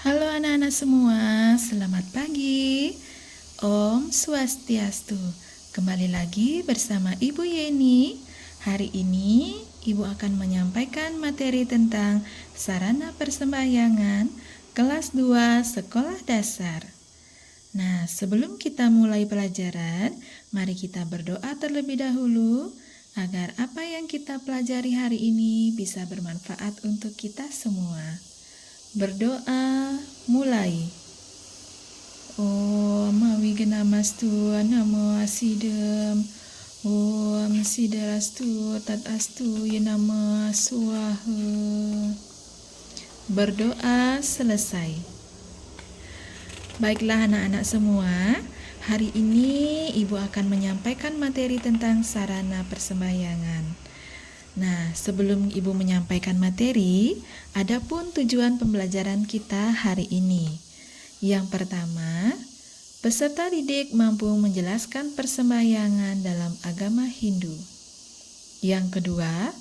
Halo anak-anak semua, selamat pagi. Om Swastiastu. Kembali lagi bersama Ibu Yeni. Hari ini Ibu akan menyampaikan materi tentang sarana persembahyangan kelas 2 sekolah dasar. Nah, sebelum kita mulai pelajaran, mari kita berdoa terlebih dahulu agar apa yang kita pelajari hari ini bisa bermanfaat untuk kita semua. Berdoa mulai. Om Wignamastu Namo Asidem. Om Sidarastu Tatastu Yenama Swaha. Berdoa selesai. Baiklah anak-anak semua, hari ini Ibu akan menyampaikan materi tentang sarana persembahyangan. Nah, sebelum Ibu menyampaikan materi, adapun tujuan pembelajaran kita hari ini. Yang pertama, peserta didik mampu menjelaskan persembahyangan dalam agama Hindu. Yang kedua,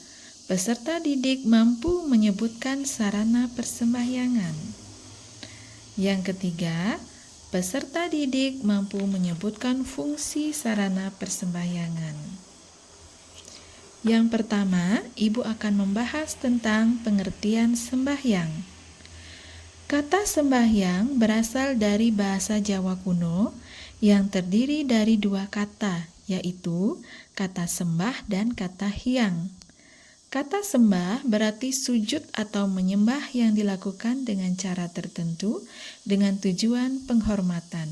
peserta didik mampu menyebutkan sarana persembahyangan. Yang ketiga, peserta didik mampu menyebutkan fungsi sarana persembahyangan. Yang pertama, Ibu akan membahas tentang pengertian sembahyang. Kata sembahyang berasal dari bahasa Jawa kuno yang terdiri dari dua kata, yaitu kata sembah dan kata hyang. Kata sembah berarti sujud atau menyembah yang dilakukan dengan cara tertentu dengan tujuan penghormatan.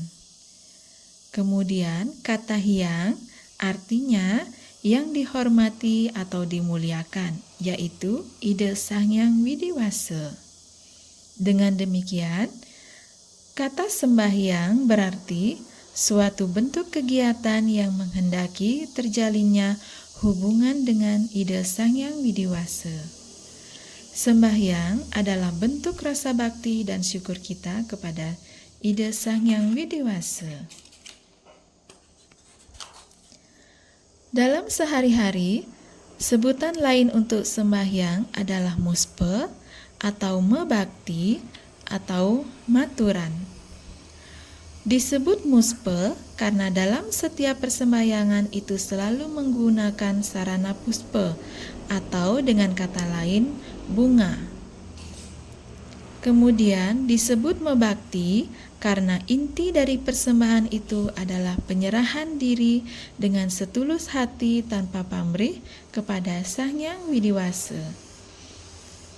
Kemudian kata hyang artinya yang dihormati atau dimuliakan, yaitu ide Sang Hyang Widiwasa. Dengan demikian, kata sembahyang berarti suatu bentuk kegiatan yang menghendaki terjalinnya hubungan dengan ide Sang Hyang Widiwasa. Sembahyang adalah bentuk rasa bakti dan syukur kita kepada ide Sang Hyang Widiwasa. Dalam sehari-hari, sebutan lain untuk sembahyang adalah muspe atau mebakti atau maturan. Disebut muspe karena dalam setiap persembahyangan itu selalu menggunakan sarana puspe atau dengan kata lain bunga. Kemudian disebut mebakti karena inti dari persembahan itu adalah penyerahan diri dengan setulus hati tanpa pamrih kepada Sang Hyang Widiwasa.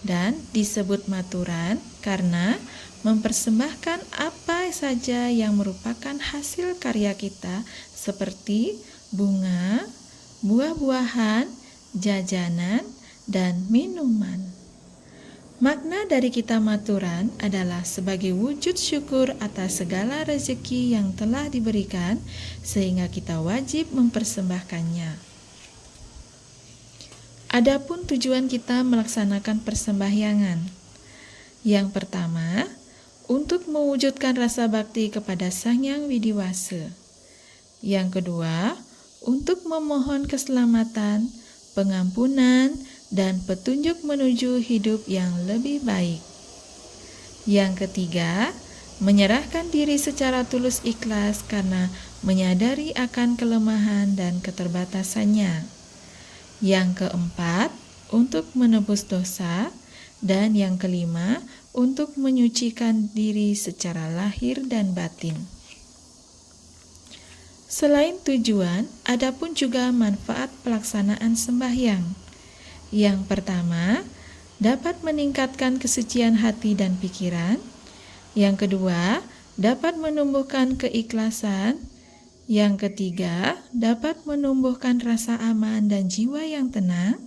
Dan disebut maturan karena mempersembahkan apa saja yang merupakan hasil karya kita seperti bunga, buah-buahan, jajanan, dan minuman. Makna dari kita maturan adalah sebagai wujud syukur atas segala rezeki yang telah diberikan sehingga kita wajib mempersembahkannya. Adapun tujuan kita melaksanakan persembahyangan. Yang pertama, untuk mewujudkan rasa bakti kepada Sang Hyang Widiwasa. Yang kedua, untuk memohon keselamatan, pengampunan, dan petunjuk menuju hidup yang lebih baik. Yang ketiga, menyerahkan diri secara tulus ikhlas karena menyadari akan kelemahan dan keterbatasannya. Yang keempat, untuk menebus dosa. Dan yang kelima, untuk menyucikan diri secara lahir dan batin. Selain tujuan, adapun juga manfaat pelaksanaan sembahyang. Yang pertama, dapat meningkatkan kesucian hati dan pikiran. Yang kedua, dapat menumbuhkan keikhlasan. Yang ketiga, dapat menumbuhkan rasa aman dan jiwa yang tenang.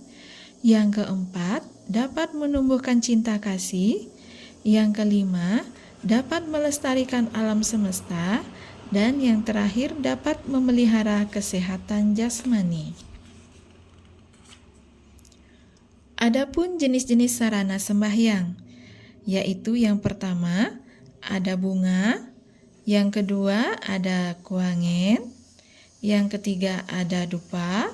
Yang keempat, dapat menumbuhkan cinta kasih. Yang kelima, dapat melestarikan alam semesta. Dan yang terakhir, dapat memelihara kesehatan jasmani. Adapun jenis-jenis sarana sembahyang, yaitu yang pertama ada bunga, yang kedua ada kuangen, yang ketiga ada dupa,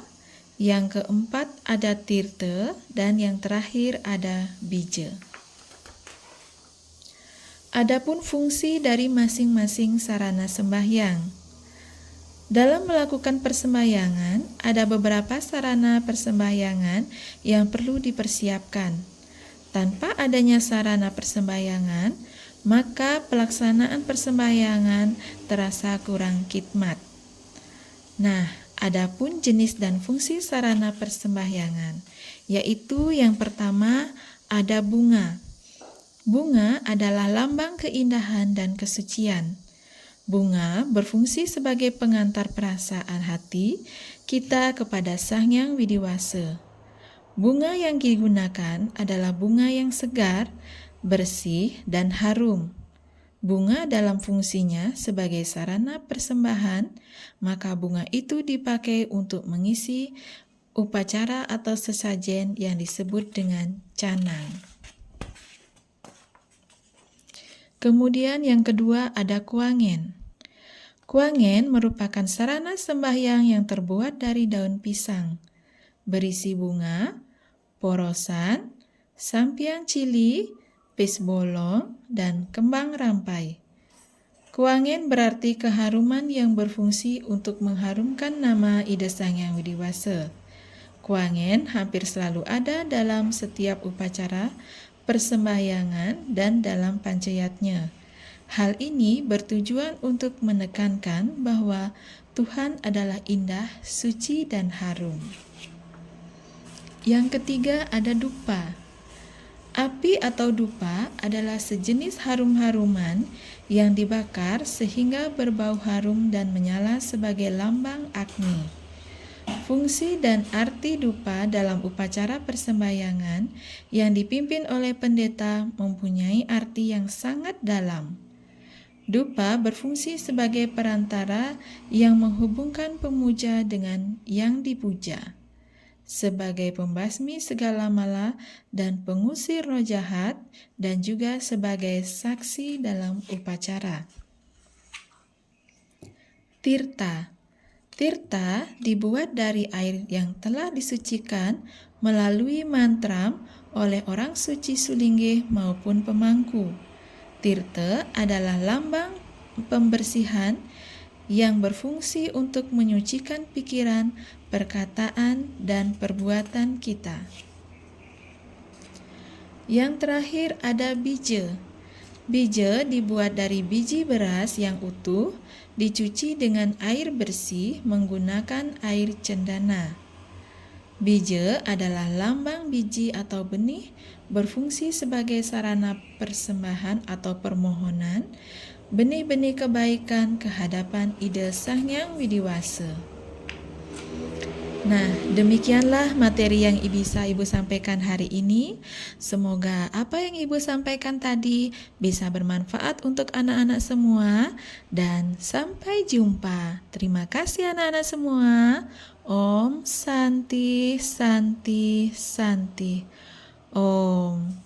yang keempat ada tirte, dan yang terakhir ada bija. Adapun fungsi dari masing-masing sarana sembahyang. Dalam melakukan persembahyangan, ada beberapa sarana persembahyangan yang perlu dipersiapkan. Tanpa adanya sarana persembahyangan, maka pelaksanaan persembahyangan terasa kurang khidmat. Nah, adapun jenis dan fungsi sarana persembahyangan, yaitu yang pertama ada bunga. Bunga adalah lambang keindahan dan kesucian. Bunga berfungsi sebagai pengantar perasaan hati kita kepada Sang Hyang Widiwasa. Bunga yang digunakan adalah bunga yang segar, bersih, dan harum. Bunga dalam fungsinya sebagai sarana persembahan, maka bunga itu dipakai untuk mengisi upacara atau sesajen yang disebut dengan canang. Kemudian yang kedua ada kuangen. Kuangen merupakan sarana sembahyang yang terbuat dari daun pisang, berisi bunga, porosan, sampiang cili, pis bolong, dan kembang rampai. Kuangen berarti keharuman yang berfungsi untuk mengharumkan nama Ida Sang Hyang Widiwasa. Kuangen hampir selalu ada dalam setiap upacara persembahyangan dan dalam pancayatnya. Hal ini bertujuan untuk menekankan bahwa Tuhan adalah indah, suci, dan harum. Yang ketiga ada dupa. Api atau dupa adalah sejenis harum-haruman yang dibakar sehingga berbau harum dan menyala sebagai lambang Agni. Fungsi dan arti dupa dalam upacara persembahyangan yang dipimpin oleh pendeta mempunyai arti yang sangat dalam. Dupa berfungsi sebagai perantara yang menghubungkan pemuja dengan yang dipuja, sebagai pembasmi segala mala dan pengusir roh jahat, dan juga sebagai saksi dalam upacara. Tirta. Tirta dibuat dari air yang telah disucikan melalui mantram oleh orang suci sulinggih maupun pemangku. Tirta adalah lambang pembersihan yang berfungsi untuk menyucikan pikiran, perkataan, dan perbuatan kita. Yang terakhir ada bija. Bija dibuat dari biji beras yang utuh, dicuci dengan air bersih menggunakan air cendana. Bija adalah lambang biji atau benih, berfungsi sebagai sarana persembahan atau permohonan, benih-benih kebaikan kehadapan Ida Sang Hyang Widiwasa. Nah, demikianlah materi yang bisa Ibu sampaikan hari ini. Semoga apa yang Ibu sampaikan tadi bisa bermanfaat untuk anak-anak semua. Dan sampai jumpa. Terima kasih anak-anak semua. Om Santi Santi Santi. Om.